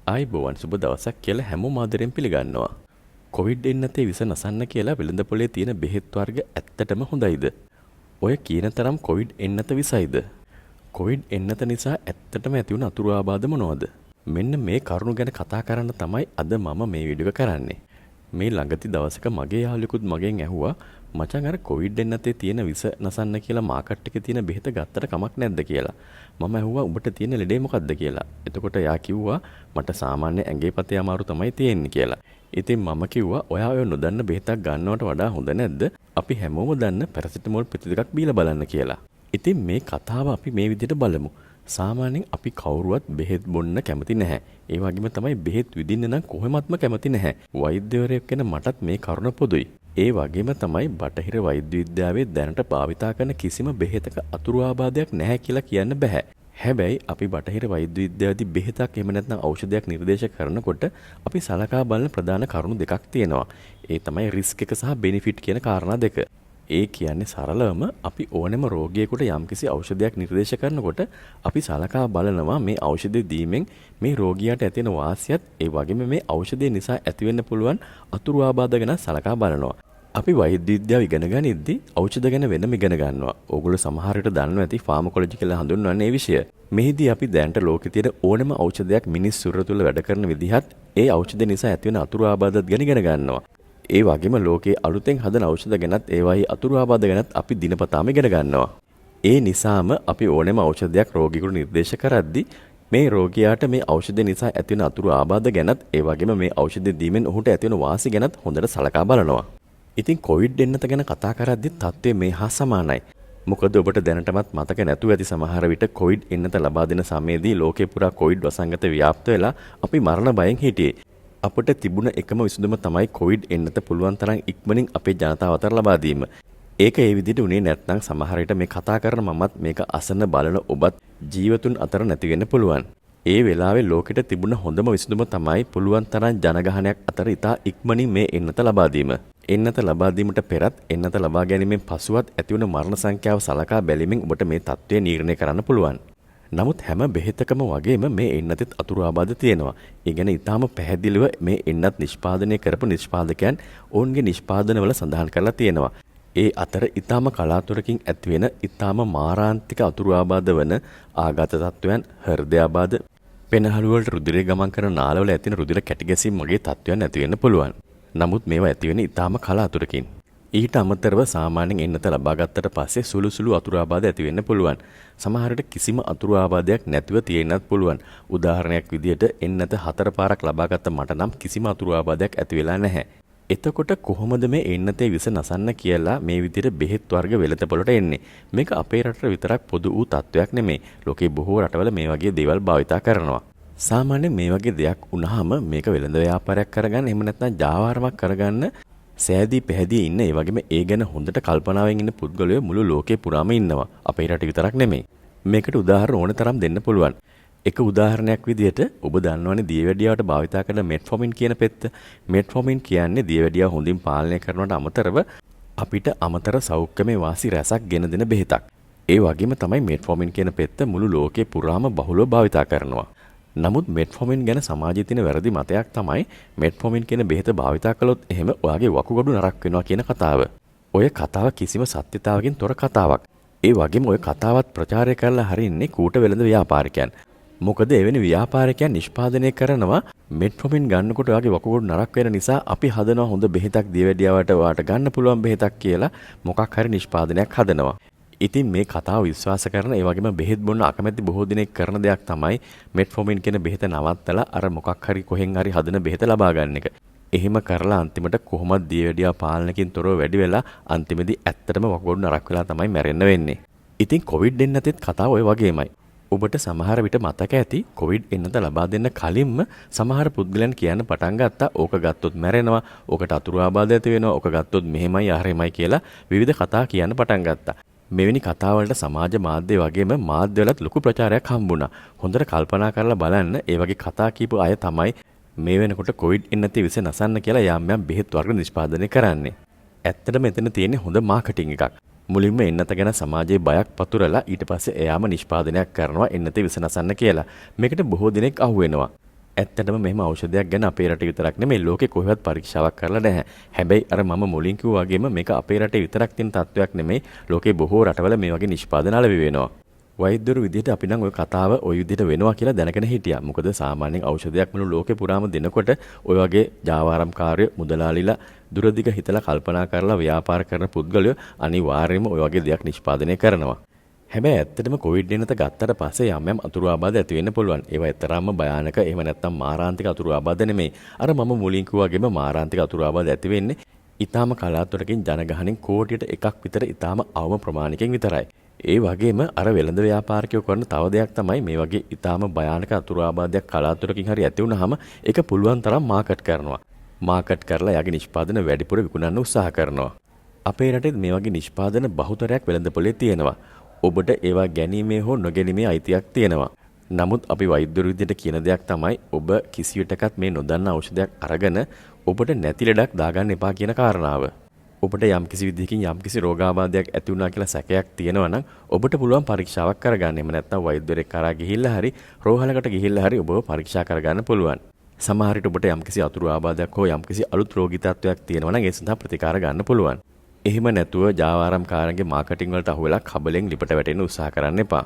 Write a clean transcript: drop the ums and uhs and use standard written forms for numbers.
ආයිබෝවන් සුබ දවසක් කියලා හැමෝම ආදරෙන් පිළිගන්නවා. කොවිඩ් එන්නතේ විස නසන්න කියලා වෙළඳපොලේ තියෙන බෙහෙත් වර්ග ඇත්තටම හොඳයිද? ඔය කියන තරම් කොවිඩ් එන්නත විසයිද? කොවිඩ් එන්නත නිසා ඇත්තටම ඇති වුණ අතුරු ආබාධ මොනවද? මෙන්න මේ කරුණු ගැන කතා කරන්න තමයි අද මම මේ වීඩියෝ එක කරන්නේ. මේ ළඟති දවසක මගේ යාළුවෙකුත් මගෙන් ඇහුවා මචං අර කොවිඩ් එන්නතේ තියෙන විස නසන්න කියලා මාකට් එකේ තියෙන බෙහෙත ගත්තට කමක් නැද්ද කියලා. මම ඇහුවා උඹට තියෙන ලෙඩේ මොකද්ද කියලා. එතකොට එයා කිව්වා මට සාමාන්‍ය ඇඟේ පතේ අමාරු තමයි තියෙන්නේ කියලා. ඉතින් මම කිව්වා ඔයා ඔය නොදන්න බෙහෙතක් ගන්නවට වඩා හොඳ නැද්ද? අපි හැමෝම දන්න පැරසිටමෝල් පිටි ටිකක් බීලා බලන්න කියලා. ඉතින් මේ කතාව අපි මේ විදිහට බලමු. සාමාන්‍යයෙන් අපි කවුරුවත් බෙහෙත් බොන්න කැමති නැහැ. ඒ වගේම තමයි බෙහෙත් විඳින්න නම් කොහොමත්ම කැමති නැහැ. වෛද්‍යවරයෙක් වෙන මටත් මේ කරුණ පොදුයි. ඒ වගේම තමයි බටහිර වෛද්‍ය විද්‍යාවේ දැනට භාවිතා කරන කිසිම බෙහෙතක අතුරු ආබාධයක් නැහැ කියලා කියන්න බෑ. හැබැයි අපි බටහිර වෛද්‍ය විද්‍යාවේදී බෙහෙතක් එහෙම නැත්නම් ඖෂධයක් නිර්දේශ කරනකොට අපි සලකා බලන ප්‍රධාන කරුණු දෙකක් තියෙනවා. ඒ තමයි රිස්ක් එක සහ බෙනිෆිට් කියන කාරණා දෙක. ඒ කියන්නේ සරලවම අපි ඕනෑම රෝගියෙකුට යම්කිසි ඖෂධයක් නිර්දේශ කරනකොට අපි සලකා බලනවා මේ ඖෂධය දීමෙන් මේ රෝගියාට ඇති වෙන වාසියත් ඒ වගේම මේ ඖෂධය නිසා ඇති වෙන්න පුළුවන් අතුරු ආබාධ ගැන සලකා බලනවා. අපි වෛද්‍ය විද්‍යාව ඉගෙන ගනිද්දී ඖෂධ ගැන වෙනම ඉගෙන ගන්නවා. ඕගොල්ලෝ සමහර විට දන්නවා ඇති ෆාමකොලොජි කියලා හඳුන්වන්නේ මේ විෂය. මෙහිදී අපි දැනට ලෝකෙ තියෙන ඕනෑම ඖෂධයක් මිනිස් ශරීරය තුළ වැඩ කරන විදිහත් ඒ ඖෂධ නිසා ඇති වෙන අතුරු ආබාධත් ගැන ඉගෙන ගන්නවා. ඒ වගේම ලෝකයේ අලුතෙන් හදන ඖෂධ ගැනත් ඒවායි අතුරු ආබාධ ගැනත් අපි දිනපතාම ඉගෙන ගන්නවා. ඒ නිසාම අපි ඕනෑම ඖෂධයක් රෝගියෙකුට නිර්දේශ කරද්දී මේ රෝගියාට මේ ඖෂධය නිසා ඇති වෙන අතුරු ආබාධ ගැනත් ඒ වගේම මේ ඖෂධය දීමෙන් ඔහුට ඇති වෙන වාසි ගැනත් හොඳට සලකා බලනවා. ඉතින් කොවිඩ් එන්නත ගැන කතා කරද්දී තත්ත්වය මේ හා සමානයි. මොකද ඔබට දැනටමත් මතක නැතුව ඇති සමහර විට කොවිඩ් එන්නත ලබා දෙන සමයේදී ලෝකේ පුරා කොවිඩ් වසංගත ව්‍යාප්ත වෙලා අපි මරණ බයෙන් හිටියේ. අපට තිබුණ එකම විසඳුම තමයි කොවිඩ් එන්නත පුළුවන් තරම් ඉක්මනින් අපේ ජනතාව අතර ලබා දීම. ඒක ඒ විදිහට උනේ නැත්නම් සමහර විට මේ කතා කරන මමත් මේක අසන්න බලන ඔබත් ජීවතුන් අතර නැති වෙන්න පුළුවන්. ඒ වෙලාවේ ලෝකෙට තිබුණ හොඳම විසඳුම තමයි පුළුවන් තරම් ජනගහනයක් අතර ඉතා ඉක්මනින් මේ එන්නත ලබා දීම. එන්නත ලබා දීමට පෙරත් එන්නත ලබා ගැනීමෙන් පසුවත් ඇතිවන මරණ සංඛ්‍යාව සලකා බැලීමෙන් ඔබට මේ තත්ත්වය නිර්ණය කරන්න පුළුවන්. නමුත් හැම බෙහෙතකම වගේම මේ එන්නතෙත් අතුරු ආබාධ තියෙනවා. ඒ ගැන ඊටාම පැහැදිලිව මේ එන්නත් නිෂ්පාදනය කරපු නිෂ්පාදකයන් ඔවුන්ගේ නිෂ්පාදනවල සඳහන් කරලා තියෙනවා. ඒ අතර ඊටාම කලාතුරකින් ඇතිවෙන ඊටාම මාරාන්තික අතුරු ආබාධ වන ආඝාත තත්ත්වයන්, හෘදයාබාධ, පෙනහළු වලට රුධිරය ගමන් කරන නාලවල ඇතිවෙන රුධිර කැටි ගැසීම් වගේ තත්ත්වයන් ඇති වෙන්න පුළුවන්. නමුත් මේවා ඇති වෙන්නේ ඊටාම කලාතුරකින්. ඊට අමතරව සාමාන්‍යයෙන් එන්නත ලබා ගත්තට පස්සේ සුළු අතුරු ආබාධ ඇති වෙන්න පුළුවන්. සමහර විට කිසිම අතුරු ආබාධයක් නැතිව තියෙන්නත් පුළුවන්. උදාහරණයක් විදිහට එන්නත 4 පාරක් ලබා ගත්ත මට නම් කිසිම අතුරු ආබාධයක් ඇති වෙලා නැහැ. එතකොට කොහොමද මේ එන්නතේ විස නසන්න කියලා මේ විදිහට බෙහෙත් වර්ග වෙළඳපොළට එන්නේ? මේක අපේ රටට විතරක් පොදු වූ තත්වයක් නෙමෙයි. ලෝකේ බොහෝ රටවල මේ වගේ දේවල් භාවිතා කරනවා. සාමාන්‍යයෙන් මේ වගේ දෙයක් වුණාම මේක වෙළඳ ව්‍යාපාරයක් කරගන්න එහෙම නැත්නම් ජාවාරමක් කරගන්න සෑදී පැහැදී ඉන්න ඒ වගේම ඒ ගැන හොඳට කල්පනාවෙන් ඉන්න පුද්ගලයෝ මුළු ලෝකේ පුරාම ඉන්නවා. අපේ රට විතරක් නෙමෙයි. මේකට උදාහරණ ඕන තරම් දෙන්න පුළුවන්. එක උදාහරණයක් විදිහට ඔබ දන්නවනේ දියවැඩියාවට භාවිතා කරන මෙට්ෆෝමින් කියන පෙත්ත. මෙට්ෆෝමින් කියන්නේ දියවැඩියාව හොඳින් පාලනය කරනවට අමතරව අපිට අමතර සෞඛ්‍යමය වාසි රැසක් ගෙන දෙන බෙහෙතක්. ඒ වගේම තමයි මෙට්ෆෝමින් කියන පෙත්ත මුළු ලෝකේ පුරාම බහුලව භාවිතා කරනවා. නමුත් මෙට්ෆෝමින් ගැන සමාජයේ තියෙන වැරදි මතයක් තමයි මෙට්ෆෝමින් කියන බෙහෙත භාවිතා කළොත් එහෙම ඔයාගේ වකුගඩු නරක් වෙනවා කියන කතාව. ඔය කතාව කිසිම සත්‍යතාවකින් තොර කතාවක්. ඒ වගේම ඔය කතාවත් ප්‍රචාරය කරලා හරින්නේ කූට වෙළඳ ව්‍යාපාරිකයන්. මොකද එවැනි ව්‍යාපාරිකයන් නිෂ්පාදනය කරනවා මෙට්ෆෝමින් ගන්නකොට ඔයාගේ වකුගඩු නරක් වෙන නිසා අපි හදනවා හොඳ බෙහෙතක් දියවැඩියාවට ඔයාට ගන්න පුළුවන් බෙහෙතක් කියලා මොකක් හරි නිෂ්පාදනයක් හදනවා. ඉතින් මේ කතාව විශ්වාස කරන ඒ වගේම බෙහෙත් බොන්න අකමැති බොහෝ දෙනෙක් කරන දෙයක් තමයි මෙට්ෆෝමින් කියන බෙහෙත නවත්තලා අර මොකක් හරි කොහෙන් හරි හදන බෙහෙත ලබා ගන්න එක. එහෙම කරලා අන්තිමට කොහොමද දියවැඩියා පාලනකින් තොරව වැඩි වෙලා අන්තිමේදී ඇත්තටම වකුගඩු නරක් වෙලා තමයි මැරෙන්න වෙන්නේ. ඉතින් කොවිඩ් එන්නතෙත් කතාව ඔය වගේමයි. ඔබට සමහර විට මතක ඇති කොවිඩ් එන්නත ලබා දෙන්න කලින්ම සමහර පුද්ගලයන් කියන්න පටන් ගත්තා ඕක ගත්තොත් මැරෙනවා, ඕකට අතුරු ආබාධ ඇති වෙනවා, ඕක ගත්තොත් මෙහෙමයි අහරෙමයි කියලා විවිධ කතා කියන්න පටන් ගත්තා. මෙවැනි කතා වලට සමාජ මාධ්‍ය වගේම මාධ්‍යවලත් ලොකු ප්‍රචාරයක් හම්බුණා. හොඳට කල්පනා කරලා බලන්න ඒ වගේ කතා කියපු අය තමයි මේ වෙනකොට කොවිඩ් එන්නතේ විස නසන්න කියලා යම් බෙහෙත් වර්ග නිෂ්පාදනය කරන්නේ. ඇත්තටම මෙතන තියෙන්නේ හොඳ මාකටිං එකක්. මුලින්ම එන්නත ගැන සමාජයේ බයක් පතුරලා ඊට පස්සේ එයාම නිෂ්පාදනයක් කරනවා එන්නතේ විස නසන්න කියලා. මේකට බොහෝ දිනෙක අහු වෙනවා. ඇත්තටම මෙහෙම ඖෂධයක් ගැන අපේ රටේ විතරක් නෙමෙයි ලෝකේ කොහෙවත් පරීක්ෂාවක් කරලා නැහැ. හැබැයි අර මම මුලින් කිව්වා වගේම මේක අපේ රටේ විතරක් තියෙන තත්වයක් නෙමෙයි ලෝකේ බොහෝ රටවල මේ වගේ නිෂ්පාදන අලෙවි වෙනවා. වෛද්‍යවරු විදිහට අපි නම් ওই කතාව ওই විදිහට වෙනවා කියලා දැනගෙන හිටියා. මොකද සාමාන්‍යයෙන් ඖෂධයක් මුළු ලෝකේ පුරාම දෙනකොට ওই වගේ ජාවාරම්කාරය මුදලාලිලා දුරදිග හිතලා කල්පනා කරලා ව්‍යාපාර කරන පුද්ගලයෝ අනිවාර්යයෙන්ම ওই වගේ දෙයක් නිෂ්පාදනය කරනවා. හැබැයි ඇත්තටම කොවිඩ් එන්නත ගත්තට පස්සේ යම් යම් අතුරු ආබාධ ඇති වෙන්න පුළුවන්. ඒවා එතරම්ම භයානක එහෙම නැත්නම් මාරාන්තික අතුරු ආබාධ නෙමෙයි. අර මම මුලින් කිව්වා වගේම මාරාන්තික අතුරු ආබාධ ඇති වෙන්නේ ඊටාම කලාතුරකින් ජනගහනෙන් කෝටියට එකක් විතර ඊටාම අවම ප්‍රමාණයකින් විතරයි. ඒ වගේම අර වෙළඳ ව්‍යාපාරිකයෝ කරන තව දෙයක් තමයි මේ වගේ ඊටාම භයානක අතුරු ආබාධයක් කලාතුරකින් හරි ඇති වුනහම ඒක පුළුවන් තරම් මාකට් කරනවා. මාකට් කරලා යාගේ නිෂ්පාදන වැඩිපුර විකුණන්න උත්සාහ කරනවා. අපේ රටේ මේ වගේ නිෂ්පාදන බහුතරයක් වෙළඳපොලේ තියෙනවා. ඔබට ඒවා ගැනීමේ හෝ නොගැනීමේ අයිතියක් තියෙනවා. නමුත් අපි වෛද්‍යවරු විදිහට කියන දෙයක් තමයි ඔබ කිසිවිටකත් මේ නොදන්න ඖෂධයක් අරගෙන ඔබට නැති ලෙඩක් දාගන්න එපා කියන කාරණාව. ඔබට යම්කිසි විදිහකින් යම්කිසි රෝගාබාධයක් ඇති වුණා කියලා සැකයක් තියෙනවා නම් ඔබට පුළුවන් පරීක්ෂාවක් කරගන්න. එහෙම නැත්නම් වෛද්‍යවරයෙක් කරා ගිහිල්ලා හරි රෝහලකට ගිහිල්ලා හරි ඔබව පරීක්ෂා කරගන්න පුළුවන්. සමහර විට ඔබට යම්කිසි අතුරු ආබාධයක් හෝ යම්කිසි අලුත් රෝගී තත්ත්වයක් තියෙනවා නම් ඒ සඳහා ප්‍රතිකාර ගන්න පුළුවන්. එහෙම නැතුව ජාවාරම්කාරන්ගේ මාකටිං වලට අහු වෙලා කබලෙන් ලිපට වැටෙන්න උත්සාහ කරන්න එපා.